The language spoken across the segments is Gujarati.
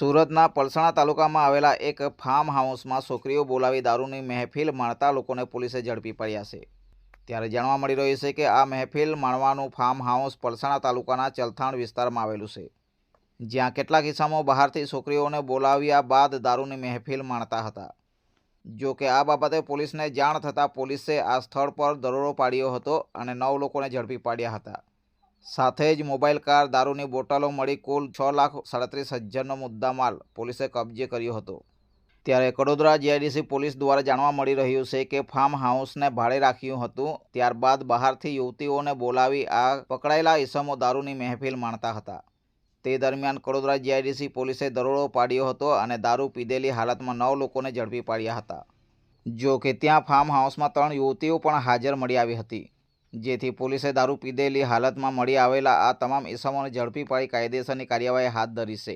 સુરતના પલસાણા તાલુકામાં આવેલા એક ફાર્મ હાઉસમાં છોકરીઓ બોલાવી દારૂની મહેફિલ માણતા લોકોને પોલીસે ઝડપી પડ્યા છે। ત્યારે જાણવા મળી રહ્યું છે કે આ મહેફિલ માણવાનું ફાર્મ હાઉસ પલસાણા તાલુકાના ચલથાણ વિસ્તારમાં આવેલું છે, જ્યાં કેટલાક ઇસમો બહારથી છોકરીઓને બોલાવ્યા બાદ દારૂની મહેફિલ માણતા હતા। જો કે આ બાબતે પોલીસને જાણ થતાં પોલીસે આ સ્થળ પર દરોડો પાડ્યો હતો અને 9 લોકોને ઝડપી પાડ્યા હતા। સાથે જ મોબાઈલ કાર, દારૂની બોટલો મળી કુલ 6,37,000નો મુદ્દામાલ પોલીસે કબજે કર્યો હતો। ત્યારે કડોદરા જીઆઈડીસી પોલીસ દ્વારા જાણવા મળી રહ્યું છે કે ફાર્મ હાઉસને ભાડે રાખ્યું હતું, ત્યારબાદ બહારથી યુવતીઓને બોલાવી આ પકડાયેલા ઇસમો દારૂની મહેફિલ માણતા હતા। તે દરમિયાન કડોદરા જીઆઈડીસી પોલીસે દરોડો પાડ્યો હતો અને દારૂ પીધેલી હાલતમાં 9 લોકોને ઝડપી પાડ્યા હતા। જો કે ત્યાં ફાર્મ હાઉસમાં 3 યુવતીઓ પણ હાજર મળી આવી હતી, જેથી પોલીસે દારૂ પીધેલી હાલતમાં મળી આવેલા આ તમામ ઇસમોને ઝડપી પાડી કાયદેસરની કાર્યવાહી હાથ ધરી છે।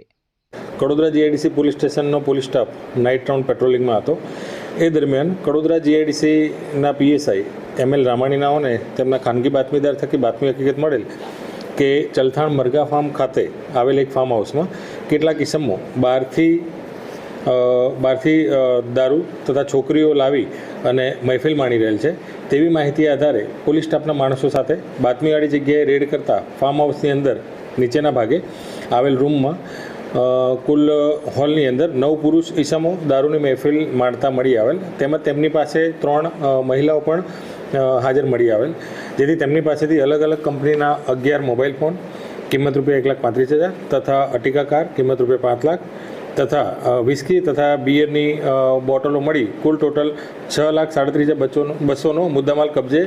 કડોદરા જીઆઈડીસી પોલીસ સ્ટેશનનો પોલીસ સ્ટાફ નાઇટ રાઉન્ડ પેટ્રોલિંગમાં હતો। એ દરમિયાન કડોદરા જીઆઈડીસીના પીએસઆઈ એમએલ રામાણીનાઓને તેમના ખાનગી બાતમીદાર થકી બાતમી હકીકત મળેલ કે ચલથાણ મરઘા ફાર્મ ખાતે આવેલ એક ફાર્મ હાઉસમાં કેટલાક ઇસમો બહારથી દારૂ તથા છોકરીઓ લાવી અને મહેફિલ માણી રહેલ છે તેવી માહિતી આધારે પોલીસ સ્ટાફના માણસો સાથે બાતમીવાળી જગ્યાએ રેડ કરતા ફાર્મ હાઉસની અંદર નીચેના ભાગે આવેલ રૂમમાં કુલ હોલની અંદર 9 પુરુષ ઇસમો દારૂની મહેફિલ માણતા મળી આવેલ, તેમજ તેમની પાસે 3 મહિલાઓ પણ હાજર મળી આવેલ, જેથી તેમની પાસેથી અલગ અલગ કંપનીના 11 મોબાઈલ ફોન કિંમત ₹1,35,000 તથા અર્ટિગા કાર કિંમત ₹5 લાખ તથા વિસ્કી તથા બિયરની બોટલો મળી કુલ ટોટલ 6,37,200નો મુદ્દામાલ કબજે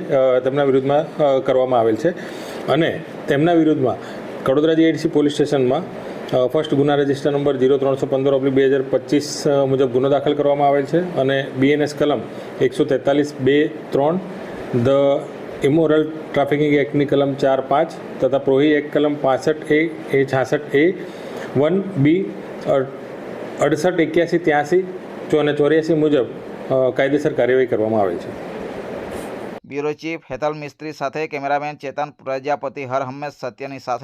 તેમના વિરુદ્ધમાં કરવામાં આવેલ છે અને તેમના વિરુદ્ધમાં કડોદરા જીઆઈડીસી પોલીસ સ્ટેશનમાં ફર્સ્ટ ગુના રજિસ્ટર નંબર 0315/2025 મુજબ ગુનો દાખલ કરવામાં આવેલ છે અને બીએનએસ કલમ 143(2)(3) ધ ઇમોરલ ટ્રાફિકિંગ એક્ટની કલમ 4(5) તથા પ્રોહી એક્ટ કલમ 65A, 66A, 1B, 68, 81, 83 અને 84 મુજબ કાયદેસર કાર્યવાહી કરવામાં આવેલ છે। બ્યુરો ચીફ હેતલ મિસ્ત્રી સાથે કેમેરામેન ચેતન પ્રજાપતિ હર હંમેશ સત્યની સાથે।